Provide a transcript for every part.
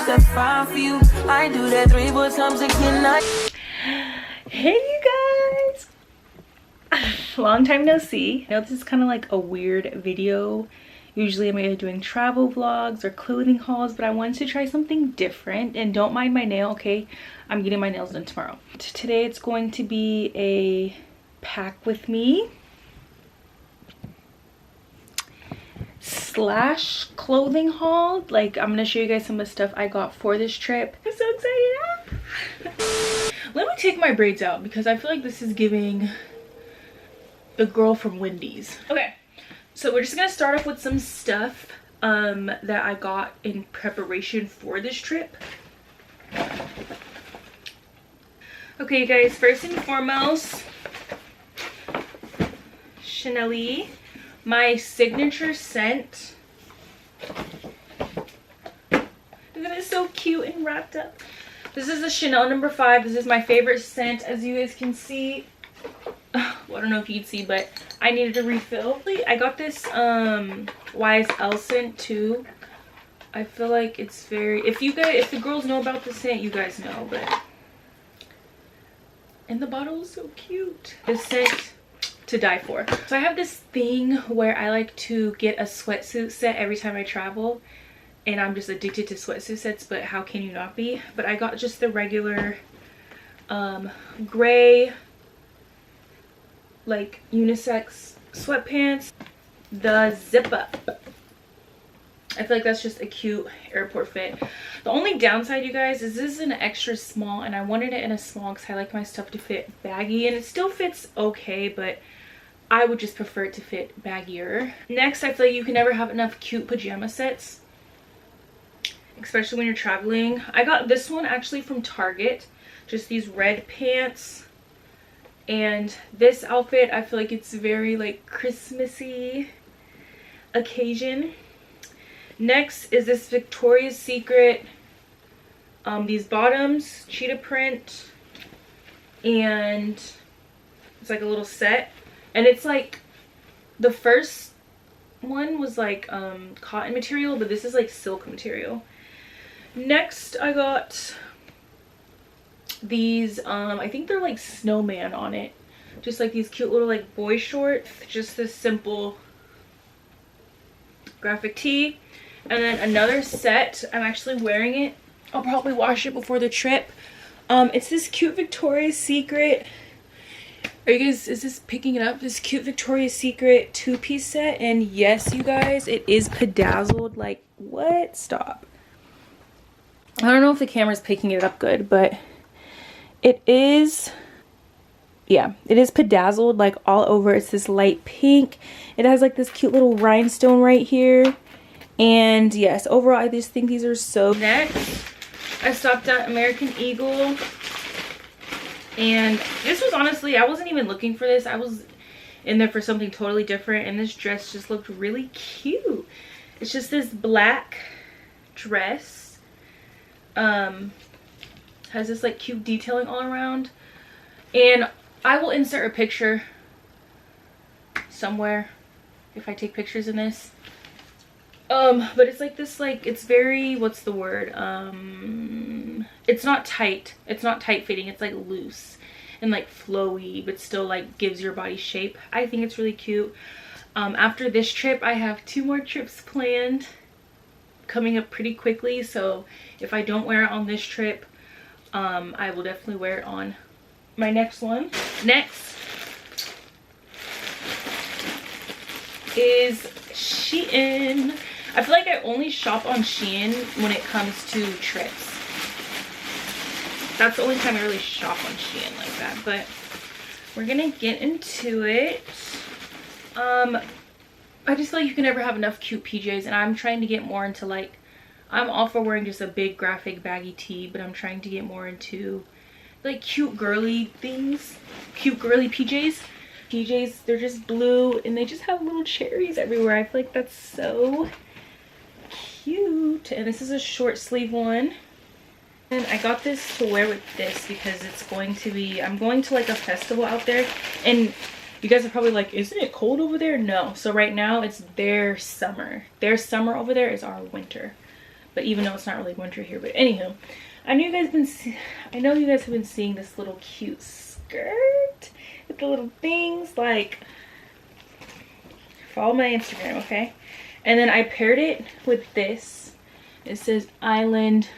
step 5 for you. I do that 3, 4 times again. Hey you guys, long time no see. I know this is kind of like a weird video. Usually I'm either doing travel vlogs or clothing hauls, but I wanted to try something different. And don't mind my nail, okay? I'm getting my nails done tomorrow. Today it's going to be a pack with me slash clothing haul. Like, I'm gonna show you guys some of the stuff I got for this trip. I'm so excited. Let me take my braids out because I feel like this is giving the girl from Wendy's. Okay, so we're just gonna start off with some stuff that I got in preparation for this trip. Okay, you guys, first and foremost, Chanel, my signature scent. Isn't it so cute and wrapped up? This is the Chanel No. 5. This is my favorite scent, as you guys can see. Well, I don't know if you can see, but I needed a refill. I got this YSL scent too. I feel like it's very, if the girls know about the scent, you guys know, but, and the bottle is so cute. This scent to die for. So I have this thing where I like to get a sweatsuit set every time I travel, and I'm just addicted to sweatsuit sets, but how can you not be? But I got just the regular gray like unisex sweatpants, the zip up. I feel like that's just a cute airport fit. The only downside, you guys, is this is an extra small, and I wanted it in a small because I like my stuff to fit baggy, and it still fits okay, but I would just prefer it to fit baggier. Next, I feel like you can never have enough cute pajama sets, especially when you're traveling. I got this one actually from Target, just these red pants, and this outfit, I feel like it's very like Christmassy occasion. Next is this Victoria's Secret, these bottoms, cheetah print, and it's like a little set. And it's like, the first one was like cotton material, but this is like silk material. Next, I got these, I think they're like snowman on it. Just like these cute little like boy shorts. Just this simple graphic tee. And then another set, I'm actually wearing it. I'll probably wash it before the trip. It's this cute Victoria's Secret. Are you guys, is this picking it up? This cute Victoria's Secret 2-piece set. And yes, you guys, it is bedazzled. Like, what? Stop. I don't know if the camera's picking it up good, but it is, yeah, it is bedazzled like all over. It's this light pink. It has like this cute little rhinestone right here. And yes, overall, I just think these are so. Next, I stopped at American Eagle. And this was honestly, I wasn't even looking for this. I was in there for something totally different. And this dress just looked really cute. It's just this black dress. Has this like cute detailing all around. And I will insert a picture somewhere if I take pictures in this. But it's like this, like, it's very, what's the word? It's not tight. It's not tight fitting. It's like loose and like flowy, but still like gives your body shape. I think it's really cute. After this trip, I have 2 more trips planned coming up pretty quickly. So if I don't wear it on this trip, I will definitely wear it on my next one. Next is Shein. I feel like I only shop on Shein when it comes to trips. That's the only time I really shop on Shein like that. But we're gonna get into it. I just feel like you can never have enough cute PJs, and I'm trying to get more into like, I'm all for wearing just a big graphic baggy tee, but I'm trying to get more into like cute girly things, cute girly PJs. PJs, they're just blue and they just have little cherries everywhere. I feel like that's so cute. And this is a short sleeve one. And I got this to wear with this because it's going to be, I'm going to like a festival out there, and you guys are probably like, isn't it cold over there? No. So right now it's their summer. Their summer over there is our winter. But even though it's not really winter here, but anywho, I know you guys have been seeing this little cute skirt with the little things. Like, follow my Instagram, okay? And then I paired it with this. It says Island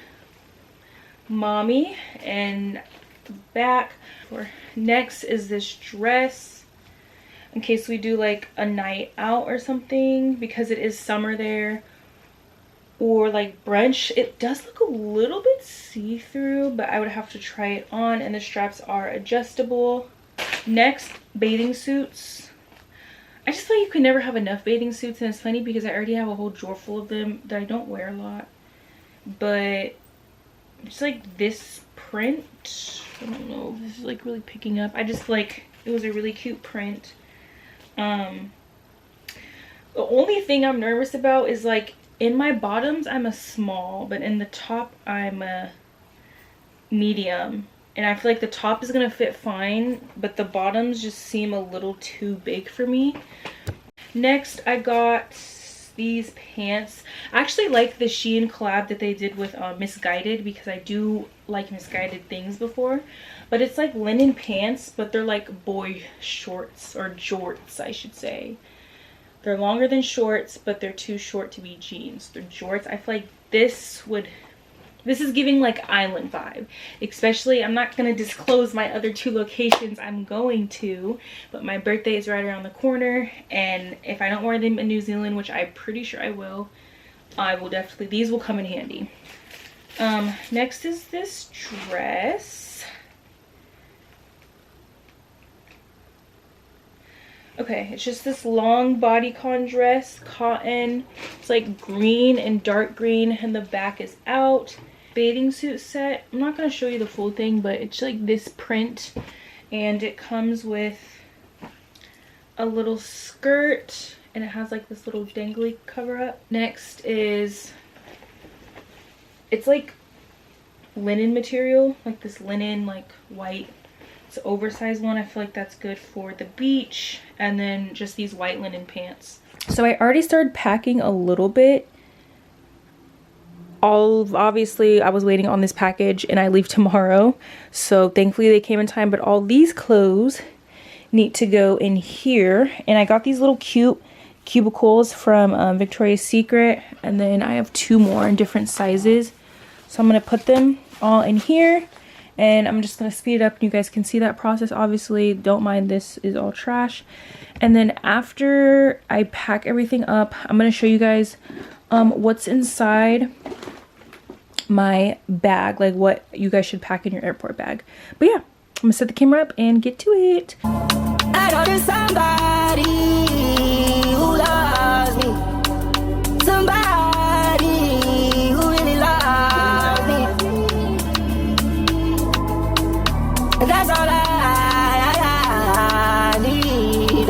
Mommy, and the back. Next is this dress, in case we do like a night out or something, because it is summer there, or like brunch. It does look a little bit see-through, but I would have to try it on, and the straps are adjustable. Next, bathing suits. I just feel like you can never have enough bathing suits, and it's funny because I already have a whole drawer full of them that I don't wear a lot. But it's like this print, I don't know if this is like really picking up. I just feel like it was a really cute print. The only thing I'm nervous about is like in my bottoms I'm a small, but in the top I'm a medium, and I feel like the top is gonna fit fine, but the bottoms just seem a little too big for me. Next, I got these pants. I actually like the Shein collab that they did with Misguided, because I do like Misguided things before. But it's like linen pants, but they're like boy shorts, or jorts I should say. They're longer than shorts, but they're too short to be jeans. They're jorts. I feel like this is giving like island vibe. Especially, I'm not going to disclose my other 2 locations I'm going to, but my birthday is right around the corner, and if I don't wear them in New Zealand, which I'm pretty sure I will definitely, these will come in handy. Next is this dress. Okay, it's just this long bodycon dress, cotton. It's like green and dark green, and the back is out. Bathing suit set. I'm not going to show you the full thing, but it's like this print, and it comes with a little skirt, and it has like this little dangly cover up. Next is, it's like linen material, like this linen, like white. It's an oversized one. I feel like that's good for the beach. And then just these white linen pants. So I already started packing a little bit. Obviously I was waiting on this package, and I leave tomorrow, so thankfully they came in time. But all these clothes need to go in here, and I got these little cute cubicles from Victoria's Secret, and then I have 2 more in different sizes, so I'm gonna put them all in here, and I'm just gonna speed it up and you guys can see that process. Obviously don't mind, this is all trash. And then after I pack everything up, I'm gonna show you guys what's inside my bag, like what you guys should pack in your airport bag. But yeah, I'm gonna set the camera up and get to it. I know there's somebody who loves me, somebody who really loves me, and that's all I need.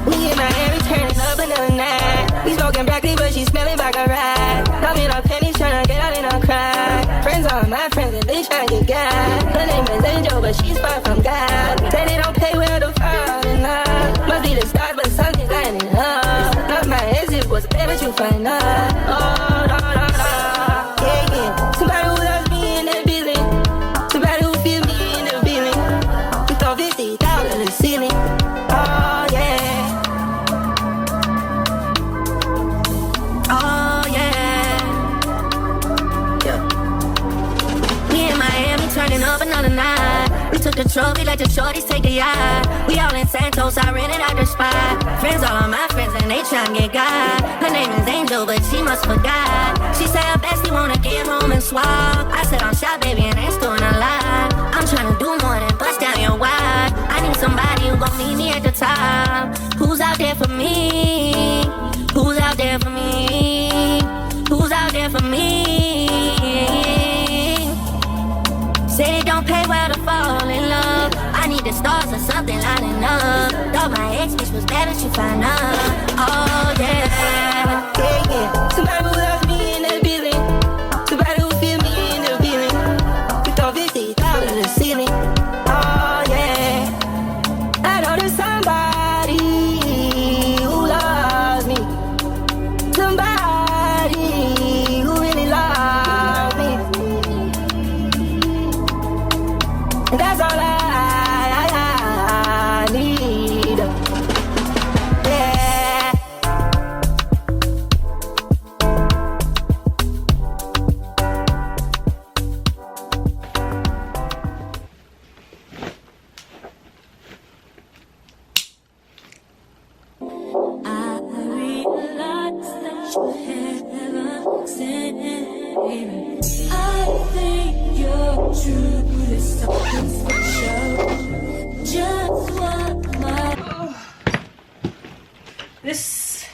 Me and my Harry turning up another night. We smoking broccoli, but she smelling like a rat. I'm in a penny trying to get out in a cry. Friends are my friends and they try to get God. Her name is Angel, but she's far from God. Say they don't pay well to fall in love. Must be the start, but something's lining up. Not my exit was bad, but you find out. Oh, no, no, no. Yeah, yeah. Somebody who loves me in that building. Somebody who feels me in the feeling. We throw 50,000 in the ceiling. Oh, yeah. Oh, yeah. Yeah. Me and Miami turning up another night. We took the trophy, let the shorties take the yacht. We all in Santos, I rented out the spot. Friends, all of my friends, and they tryna get God. Her name is Angel, but she must forgot. She said her bestie wanna get home and swap. I said I'm shy, baby, and ain't doing a lot. I'm tryna do more than bust down your wide. I need somebody who gon' meet me at the top. Who's out there for me? Who's out there for me? Who's out there for me? Say it don't pay well to fall in love. I need the stars or something lining up. Thought my ex bitch was bad, but you find out. Oh yeah, yeah, yeah. Somebody who loves me in that building. Somebody who feel me in the feeling. We throw 50,000 in the ceiling. Oh yeah. I know there's somebody who loves me. Somebody who really loves me. I think you're true. There's something special. Just what my This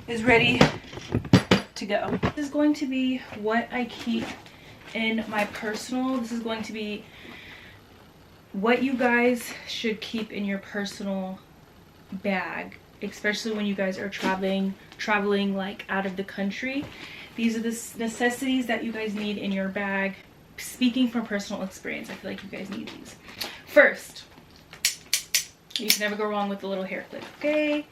is ready to go. This is going to be what I keep in my personal. This is going to be what you guys should keep in your personal bag, especially when you guys are traveling like out of the country. These are the necessities that you guys need in your bag. Speaking from personal experience, I feel like you guys need these. First, you can never go wrong with the little hair clip, okay?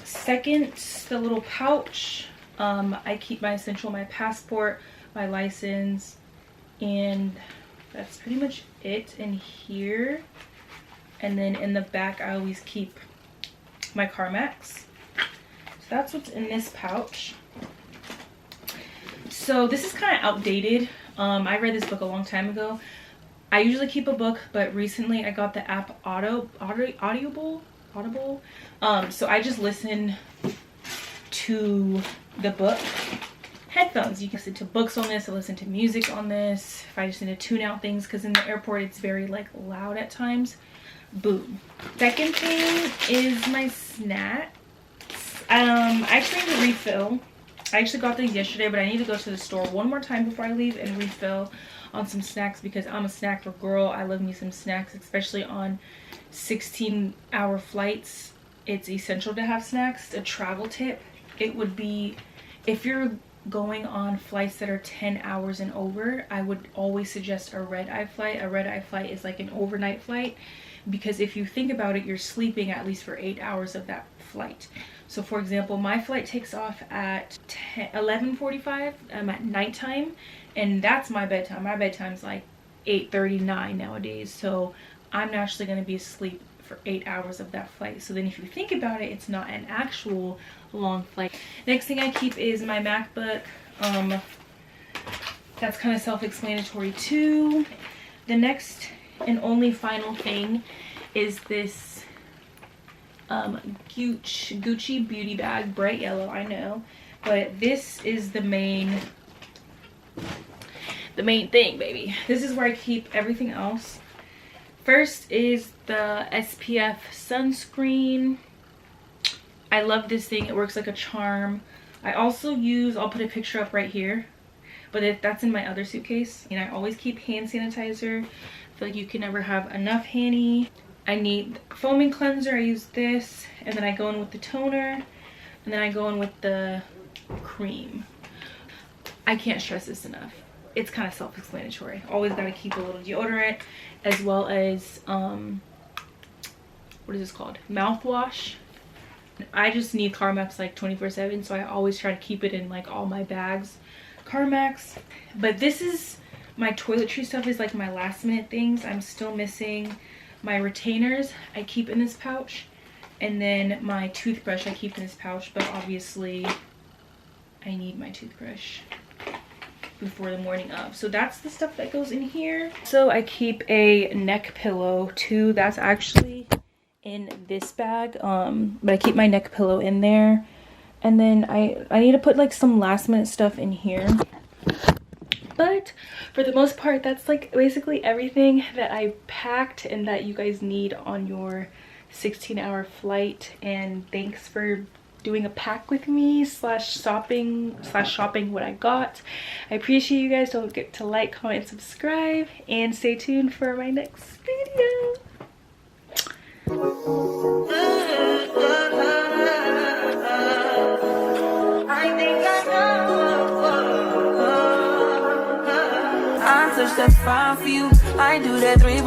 Second, the little pouch. I keep my essential, my passport, my license, and that's pretty much it in here. And then in the back, I always keep my Carmex. So that's what's in this pouch. So this is kind of outdated. I read this book a long time ago. I usually keep a book, but recently I got the app Audible. So I just listen to the book. Headphones, you can listen to books on this, I listen to music on this. If I just need to tune out things, because in the airport it's very like loud at times. Boom. Second thing is my snacks. I actually need to refill. I actually got these yesterday, but I need to go to the store one more time before I leave and refill on some snacks, because I'm a snacker girl. I love me some snacks, especially on 16-hour flights. It's essential to have snacks. A travel tip, it would be, if you're going on flights that are 10 hours and over, I would always suggest a red-eye flight. A red-eye flight is like an overnight flight, because if you think about it, you're sleeping at least for 8 hours of that flight. So for example, my flight takes off at 11:45 at nighttime, and that's my bedtime. My bedtime's like 8:39 nowadays, so I'm naturally going to be asleep for 8 hours of that flight. So then if you think about it, it's not an actual long flight. Next thing I keep is my MacBook. That's kind of self-explanatory too. The next and only final thing is this Gucci beauty bag, bright yellow, I know, but this is the main thing, baby. This is where I keep everything else. First is the SPF sunscreen. I love this thing. It works like a charm. I also use, I'll put a picture up right here, but that's in my other suitcase. And I always keep hand sanitizer. I feel like you can never have enough handy. I need foaming cleanser. I use this, and then I go in with the toner, and then I go in with the cream. I can't stress this enough. It's kind of self-explanatory. Always got to keep a little deodorant, as well as what is this called? Mouthwash. I just need Carmex like 24/7, so I always try to keep it in like all my bags. Carmex. But this is my toiletry stuff, is like my last minute things. I'm still missing my retainers. I keep in this pouch, and then my toothbrush I keep in this pouch, but obviously I need my toothbrush before the morning of. So that's the stuff that goes in here. So I keep a neck pillow too. That's actually in this bag, but I keep my neck pillow in there. And then I need to put like some last minute stuff in here. But for the most part, that's like basically everything that I packed and that you guys need on your 16-hour flight. And thanks for doing a pack with me slash shopping what I got. I appreciate you guys. Don't forget to like, comment, and subscribe, and stay tuned for my next video. I touch that fire for you. I do that 3